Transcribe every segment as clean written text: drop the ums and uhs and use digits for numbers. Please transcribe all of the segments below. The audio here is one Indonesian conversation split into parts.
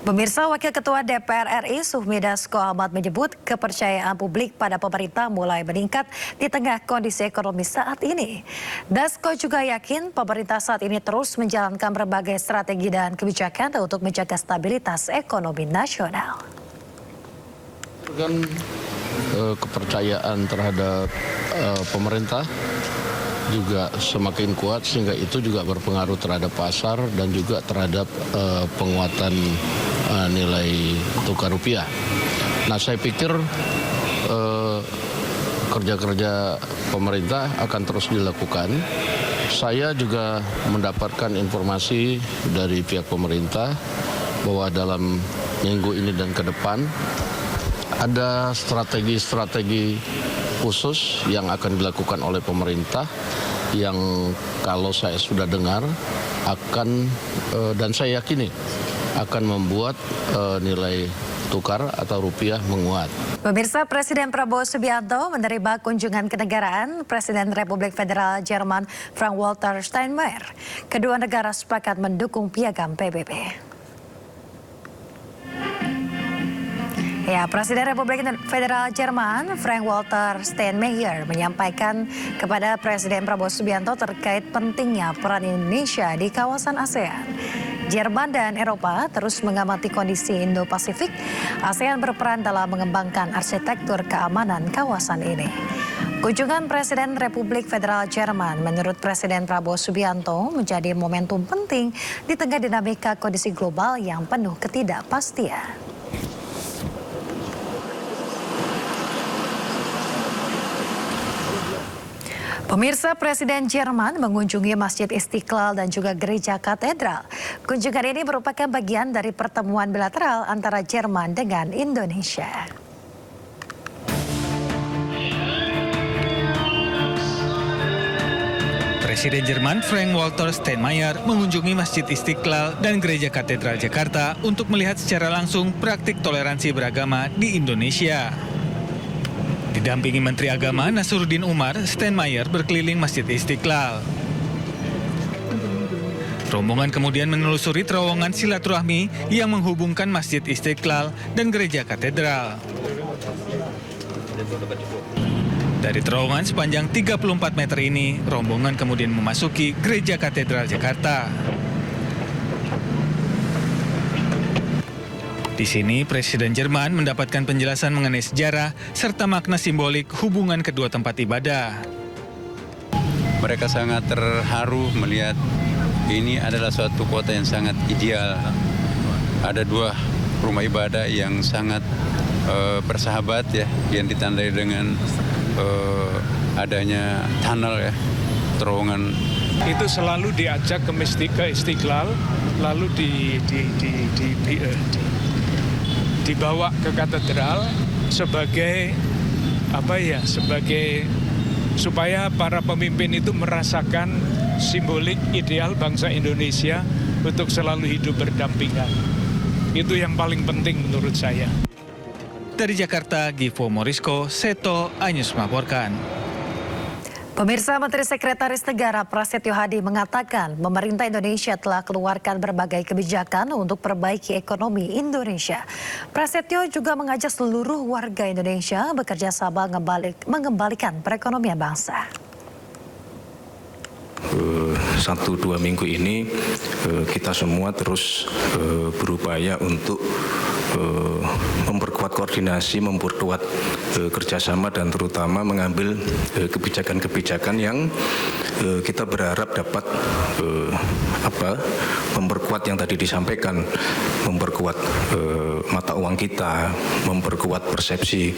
Pemirsa, Wakil Ketua DPR RI Sufmi Dasko Ahmad menyebut kepercayaan publik pada pemerintah mulai meningkat di tengah kondisi ekonomi saat ini. Dasko juga yakin pemerintah saat ini terus menjalankan berbagai strategi dan kebijakan untuk menjaga stabilitas ekonomi nasional. Kepercayaan terhadap pemerintah juga semakin kuat, sehingga itu juga berpengaruh terhadap pasar dan juga terhadap penguatan nilai tukar rupiah. Nah, saya pikir kerja-kerja pemerintah akan terus dilakukan. Saya juga mendapatkan informasi dari pihak pemerintah bahwa dalam minggu ini dan ke depan ada strategi-strategi khusus yang akan dilakukan oleh pemerintah yang kalau saya sudah dengar akan dan saya yakini akan membuat nilai tukar atau rupiah menguat. Pemirsa, Presiden Prabowo Subianto menerima kunjungan kenegaraan Presiden Republik Federal Jerman Frank-Walter Steinmeier. Kedua negara sepakat mendukung piagam PBB. Ya, Presiden Republik Federal Jerman Frank-Walter Steinmeier menyampaikan kepada Presiden Prabowo Subianto terkait pentingnya peran Indonesia di kawasan ASEAN. Jerman dan Eropa terus mengamati kondisi Indo-Pasifik. ASEAN berperan dalam mengembangkan arsitektur keamanan kawasan ini. Kunjungan Presiden Republik Federal Jerman menurut Presiden Prabowo Subianto menjadi momentum penting di tengah dinamika kondisi global yang penuh ketidakpastian. Pemirsa, Presiden Jerman mengunjungi Masjid Istiqlal dan juga Gereja Katedral. Kunjungan ini merupakan bagian dari pertemuan bilateral antara Jerman dengan Indonesia. Presiden Jerman Frank-Walter Steinmeier mengunjungi Masjid Istiqlal dan Gereja Katedral Jakarta untuk melihat secara langsung praktik toleransi beragama di Indonesia. Didampingi Menteri Agama Nasruddin Umar, Steinmeier berkeliling Masjid Istiqlal. Rombongan kemudian menelusuri terowongan silaturahmi yang menghubungkan Masjid Istiqlal dan Gereja Katedral. Dari terowongan sepanjang 34 meter ini, rombongan kemudian memasuki Gereja Katedral Jakarta. Di sini, Presiden Jerman mendapatkan penjelasan mengenai sejarah serta makna simbolik hubungan kedua tempat ibadah. Mereka sangat terharu melihat ini adalah suatu kota yang sangat ideal. Ada dua rumah ibadah yang sangat bersahabat ya, yang ditandai dengan adanya tunnel ya, terowongan. Itu selalu diajak ke Istiqlal, lalu dibawa ke katedral sebagai supaya para pemimpin itu merasakan simbolik ideal bangsa Indonesia untuk selalu hidup berdampingan. Itu yang paling penting menurut saya. Dari Jakarta, Givo Morisko, Seto Anyus melaporkan. Pemirsa, Menteri Sekretaris Negara Prasetyo Hadi mengatakan pemerintah Indonesia telah keluarkan berbagai kebijakan untuk perbaiki ekonomi Indonesia. Prasetyo juga mengajak seluruh warga Indonesia bekerja sama mengembalikan perekonomian bangsa. 1-2 minggu ini kita semua terus berupaya untuk memperkuat koordinasi, memperkuat kerjasama dan terutama mengambil kebijakan-kebijakan yang kita berharap dapat memperkuat yang tadi disampaikan, memperkuat mata uang kita, memperkuat persepsi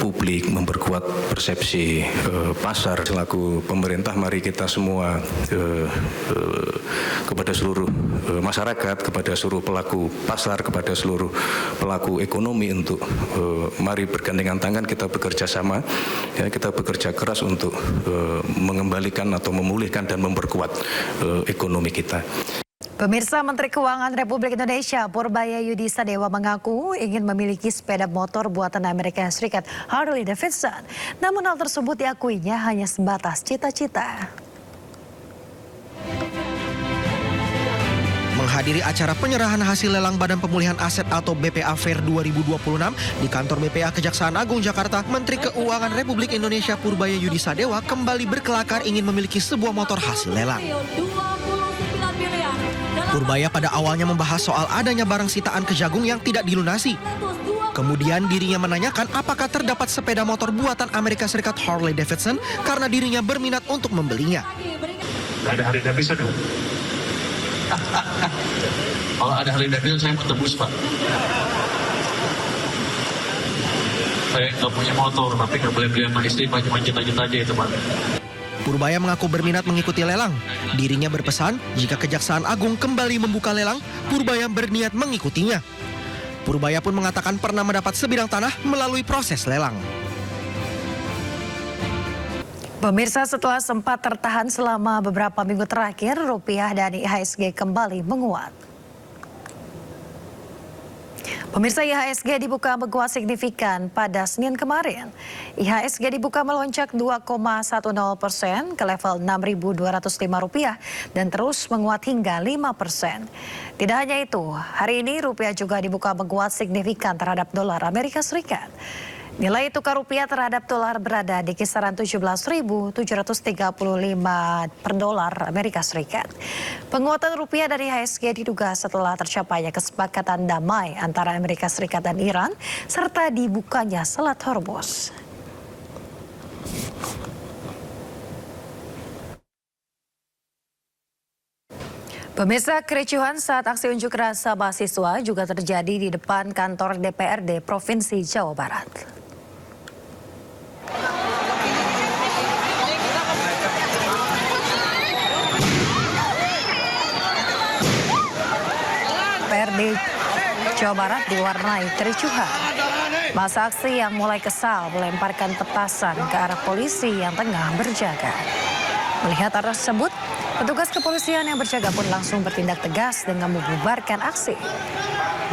publik, memperkuat persepsi pasar. Selaku pemerintah, mari kita semua kepada seluruh masyarakat, kepada seluruh pelaku pasar, kepada seluruh pelaku ekonomi untuk mari bergandengan tangan kita bekerja sama, ya, kita bekerja keras untuk mengembalikan atau memulihkan dan memperkuat ekonomi kita. Pemirsa, Menteri Keuangan Republik Indonesia Purbaya Yudi Sadewa mengaku ingin memiliki sepeda motor buatan Amerika Serikat Harley Davidson. Namun hal tersebut diakuinya hanya sebatas cita-cita. menghadiri acara penyerahan hasil lelang Badan Pemulihan Aset atau BPA Fair 2026 di kantor BPA Kejaksaan Agung Jakarta, Menteri Keuangan Republik Indonesia Purbaya Yudi Sadewa kembali berkelakar ingin memiliki sebuah motor hasil lelang. Purbaya pada awalnya membahas soal adanya barang sitaan Kejagung yang tidak dilunasi. Kemudian dirinya menanyakan apakah terdapat sepeda motor buatan Amerika Serikat Harley Davidson karena dirinya berminat untuk membelinya. Ada Harley Davidson dong? Kalau ada Harley Davidson saya mau tebus, Pak. Saya nggak punya motor, tapi nggak boleh beli sama istri, manjat-manjat aja itu, Pak. Purbaya mengaku berminat mengikuti lelang. Dirinya berpesan jika Kejaksaan Agung kembali membuka lelang, Purbaya berniat mengikutinya. Purbaya pun mengatakan pernah mendapat sebidang tanah melalui proses lelang. Pemirsa, setelah sempat tertahan selama beberapa minggu terakhir, rupiah dan IHSG kembali menguat. Pemirsa, IHSG dibuka menguat signifikan pada Senin kemarin. IHSG dibuka melonjak 2,10% ke level Rp6.205 dan terus menguat hingga 5%. Tidak hanya itu, hari ini rupiah juga dibuka menguat signifikan terhadap dolar Amerika Serikat. Nilai tukar rupiah terhadap dolar berada di kisaran 17.735 per dolar Amerika Serikat. Penguatan rupiah dari IHSG diduga setelah tercapainya kesepakatan damai antara Amerika Serikat dan Iran serta dibukanya Selat Hormuz. Pemirsa, kericuhan saat aksi unjuk rasa mahasiswa juga terjadi di depan kantor DPRD Provinsi Jawa Barat. DPRD Jawa Barat diwarnai kericuhan. Masa aksi yang mulai kesal melemparkan petasan ke arah polisi yang tengah berjaga. Melihat arah tersebut, petugas kepolisian yang berjaga pun langsung bertindak tegas dengan membubarkan aksi.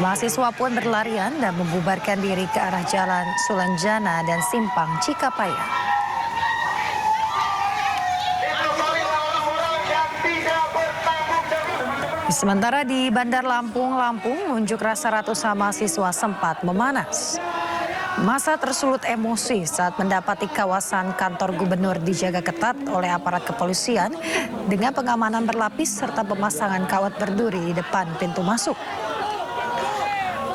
Mahasiswa pun berlarian dan membubarkan diri ke arah Jalan Sulanjana dan Simpang Cikapaya. Sementara di Bandar Lampung, unjuk rasa ratusan mahasiswa sempat memanas. Massa tersulut emosi saat mendapati kawasan kantor gubernur dijaga ketat oleh aparat kepolisian dengan pengamanan berlapis serta pemasangan kawat berduri di depan pintu masuk.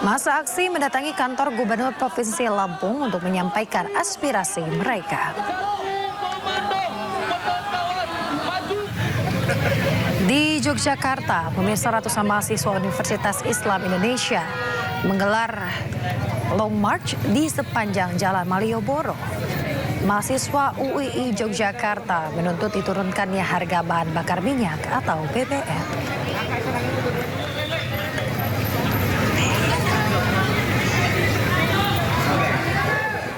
Massa aksi mendatangi kantor gubernur Provinsi Lampung untuk menyampaikan aspirasi mereka. Di Yogyakarta, pemirsa, ratusan mahasiswa Universitas Islam Indonesia menggelar long march di sepanjang Jalan Malioboro. Mahasiswa UII Yogyakarta menuntut diturunkannya harga bahan bakar minyak atau BBM.